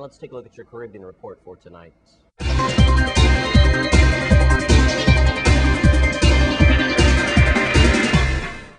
let's take a look at your Caribbean report for tonight.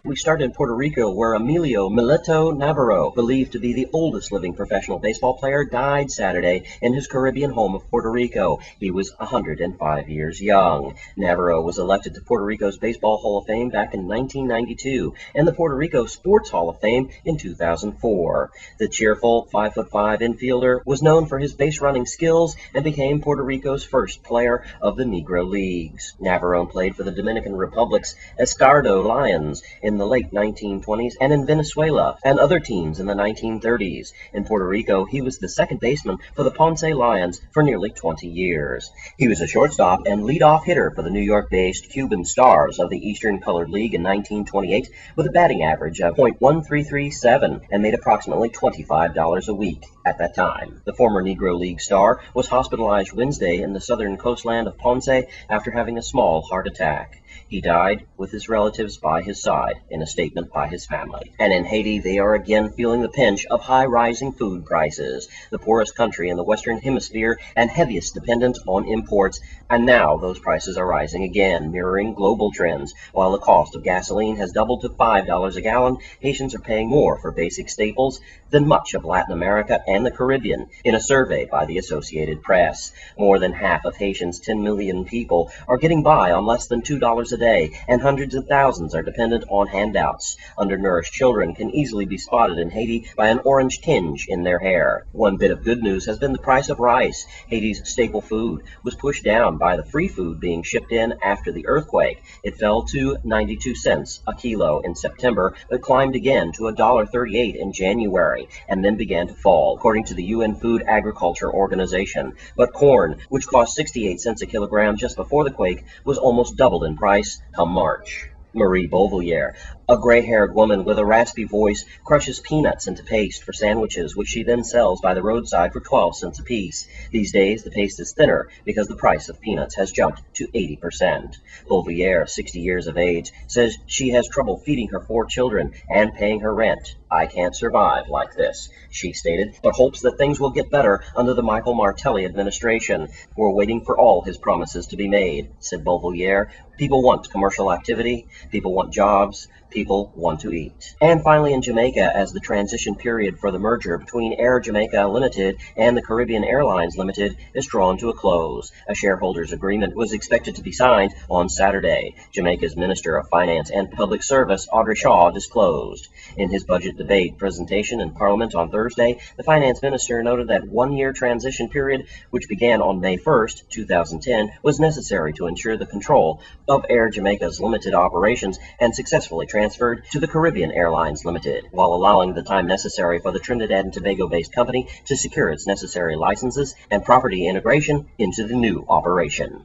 We start in Puerto Rico, where Emilio Mileto Navarro, believed to be the oldest living professional baseball player, died Saturday in his Caribbean home of Puerto Rico. He was 105 years young. Navarro was elected to Puerto Rico's Baseball Hall of Fame back in 1992 and the Puerto Rico Sports Hall of Fame in 2004. The cheerful 5'5" infielder was known for his base running skills and became Puerto Rico's first player of the Negro Leagues. Navarro played for the Dominican Republic's Escardo Lions in the late 1920s and in Venezuela and other teams in the 1930s. In Puerto Rico, he was the second baseman for the Ponce Lions for nearly 20 years. He was a shortstop and leadoff hitter for the New York-based Cuban Stars of the Eastern Colored League in 1928 with a batting average of .1337 and made approximately $25 a week at that time. The former Negro League star was hospitalized Wednesday in the southern coastland of Ponce after having a small heart attack. He died with his relatives by his side in a statement by his family. And in Haiti, they are again feeling the pinch of high rising food prices, the poorest country in the Western Hemisphere and heaviest dependent on imports. And now those prices are rising again, mirroring global trends. While the cost of gasoline has doubled to $5 a gallon, Haitians are paying more for basic staples than much of Latin America and the Caribbean, in a survey by the Associated Press. More than half of Haitians' 10 million people are getting by on less than $2 a day, and hundreds of thousands are dependent on handouts. Undernourished children can easily be spotted in Haiti by an orange tinge in their hair. One bit of good news has been the price of rice. Haiti's staple food was pushed down by the free food being shipped in after the earthquake. It fell to 92 cents a kilo in September, but climbed again to $1.38 in January, and then began to fall, according to the UN Food Agriculture Organization. But corn, which cost 68 cents a kilogram just before the quake, was almost doubled in price come March. Marie Beauvillier, a gray-haired woman with a raspy voice, crushes peanuts into paste for sandwiches, which she then sells by the roadside for 12 cents apiece. These days, the paste is thinner because the price of peanuts has jumped to 80%. Beauvillier, 60 years of age, says she has trouble feeding her 4 children and paying her rent. "I can't survive like this," she stated, but hopes that things will get better under the Michael Martelly administration. "We're waiting for all his promises to be made," said Beauvillier. "People want commercial activity, people want jobs, people want to eat." And finally, in Jamaica, as the transition period for the merger between Air Jamaica Limited and the Caribbean Airlines Limited is drawn to a close. A shareholders agreement was expected to be signed on Saturday. Jamaica's Minister of Finance and Public Service, Audrey Shaw, disclosed. In his budget debate presentation in Parliament on Thursday, the finance minister noted that one-year transition period, which began on May 1st, 2010, was necessary to ensure the control of Air Jamaica's limited operations and successfully transferred to the Caribbean Airlines Limited, while allowing the time necessary for the Trinidad and Tobago-based company to secure its necessary licenses and property integration into the new operation.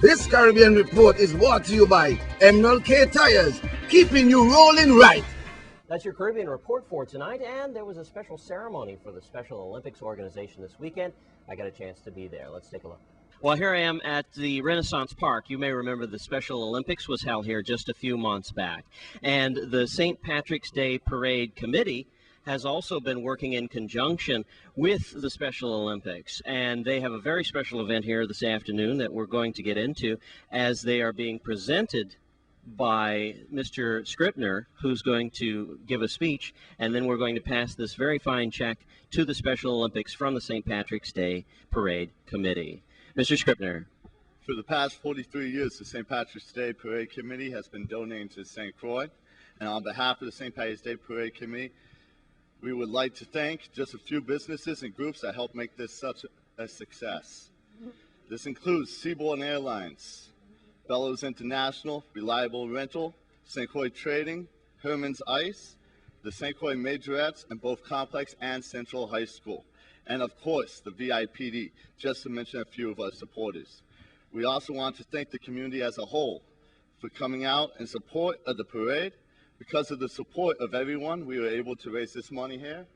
This Caribbean report is brought to you by MLK Tires, keeping you rolling right. That's your Caribbean report for tonight, and there was a special ceremony for the Special Olympics organization this weekend. I got a chance to be there. Let's take a look. Well, here I am at the Renaissance Park. You may remember the Special Olympics was held here just a few months back. And the St. Patrick's Day Parade Committee has also been working in conjunction with the Special Olympics. And they have a very special event here this afternoon that we're going to get into as they are being presented by Mr. Scribner, who's going to give a speech, and then we're going to pass this very fine check to the Special Olympics from the St. Patrick's Day Parade Committee. Mr. Scribner. For the past 43 years, the St. Patrick's Day Parade Committee has been donating to St. Croix, and on behalf of the St. Patrick's Day Parade Committee, we would like to thank just a few businesses and groups that helped make this such a success. This includes Seabourn Airlines, Bellows International, Reliable Rental, St. Croix Trading, Herman's Ice, the St. Croix Majorettes, and both Complex and Central High School. And of course, the VIPD, just to mention a few of our supporters. We also want to thank the community as a whole for coming out in support of the parade. Because of the support of everyone, we were able to raise this money here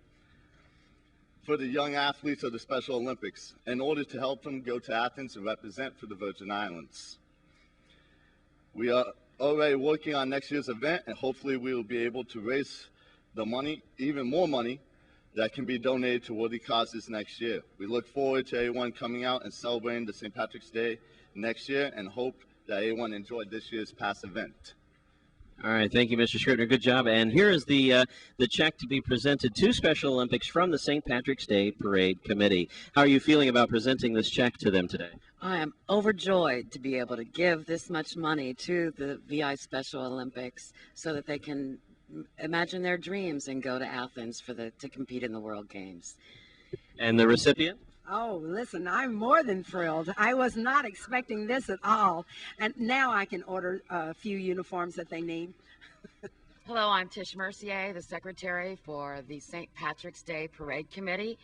for the young athletes of the Special Olympics in order to help them go to Athens and represent for the Virgin Islands. We are already working on next year's event, and hopefully we will be able to raise the money, even more money, that can be donated to worthy causes next year. We look forward to everyone coming out and celebrating the St. Patrick's Day next year and hope that everyone enjoyed this year's past event. All right, thank you, Mr. Scribner. Good job. And here is the check to be presented to Special Olympics from the St. Patrick's Day Parade Committee. How are you feeling about presenting this check to them today? I am overjoyed to be able to give this much money to the VI Special Olympics so that they can imagine their dreams and go to Athens to compete in the World Games. And the recipient? Oh, listen, I'm more than thrilled. I was not expecting this at all. And now I can order a few uniforms that they need. Hello, I'm Tish Mercier, the secretary for the St. Patrick's Day Parade Committee.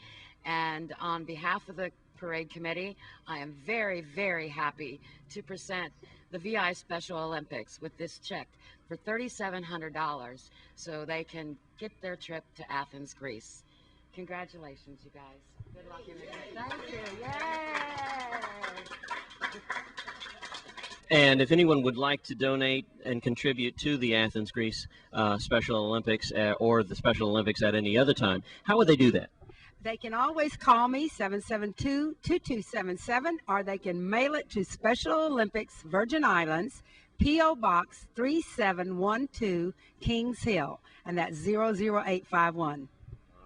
And on behalf of the Parade Committee, I am very, very happy to present the VI Special Olympics with this check for $3,700 so they can get their trip to Athens, Greece. Congratulations, you guys. Good luck in it. Thank you. Yay! And if anyone would like to donate and contribute to the Athens, Greece Special Olympics or the Special Olympics at any other time, how would they do that? They can always call me, 772-2277, or they can mail it to Special Olympics, Virgin Islands, P.O. Box 3712, Kings Hill, and that's 00851.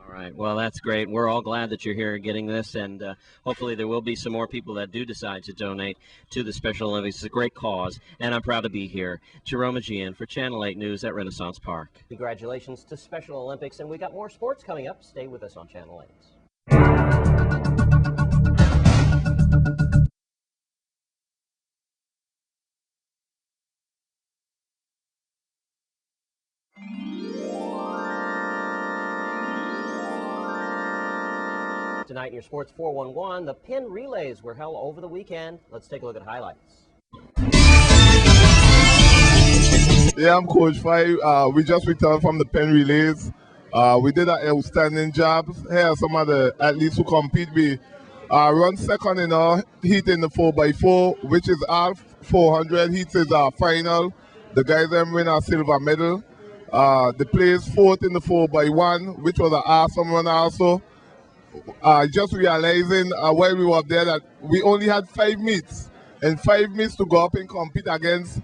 All right. Well, that's great. We're all glad that you're here getting this, and hopefully there will be some more people that do decide to donate to the Special Olympics. It's a great cause, and I'm proud to be here. Jerome Aegean for Channel 8 News at Renaissance Park. Congratulations to Special Olympics, and we got more sports coming up. Stay with us on Channel 8. Tonight in your Sports 411, the pin relays were held over the weekend. Let's take a look at highlights. Yeah, I'm Coach Five. We just returned from the pen relays. We did an outstanding job. Here are some of the athletes who compete. We run second in our heat in the 4x4, which is our 400 heats is our final. The guys then win our silver medal. They placed fourth in the 4x1, which was an awesome run also. Just realizing while we were up there that we only had 5 meets, and 5 meets to go up and compete against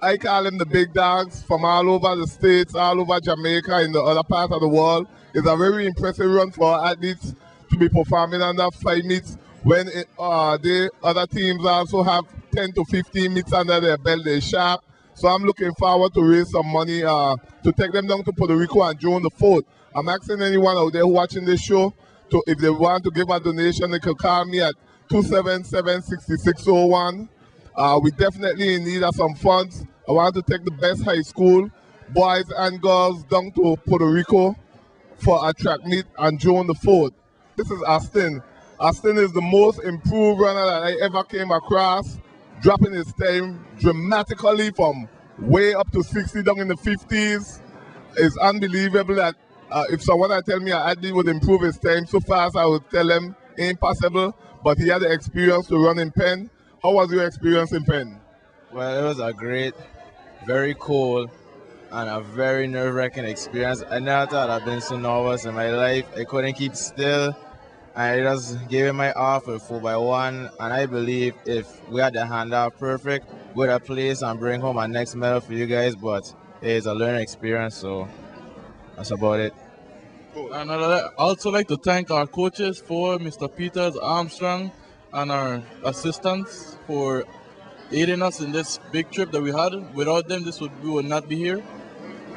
I call them the big dogs from all over the states, all over Jamaica and the other part of the world. It's a very impressive run for our athletes to be performing under 5 meets when the other teams also have 10 to 15 meets under their belt. They're sharp. So I'm looking forward to raise some money to take them down to Puerto Rico on June the 4th. I'm asking anyone out there who watching this show, if they want to give a donation, they can call me at 277-6601. We definitely in need of some funds. I want to take the best high school boys and girls down to Puerto Rico for a track meet on June the 4th. This is Austin. Austin is the most improved runner that I ever came across, dropping his time dramatically from way up to 60 down in the 50s. It's unbelievable that if someone had tell me an athlete would improve his time so fast, I would tell them ain't possible, but he had the experience to run in Penn. How was your experience in Penn? Well, it was a great, very cool, and a very nerve-wracking experience. I never thought I'd been so nervous in my life. I couldn't keep still. I just gave it my all for 4x1, and I believe if we had the handoff perfect, we'd have placed and bring home our next medal for you guys, but it's a learning experience, so that's about it. And I'd also like to thank our coaches for Mr. Peters, Armstrong, and our assistants for aiding us in this big trip that we had. Without them, we would not be here.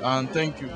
And thank you.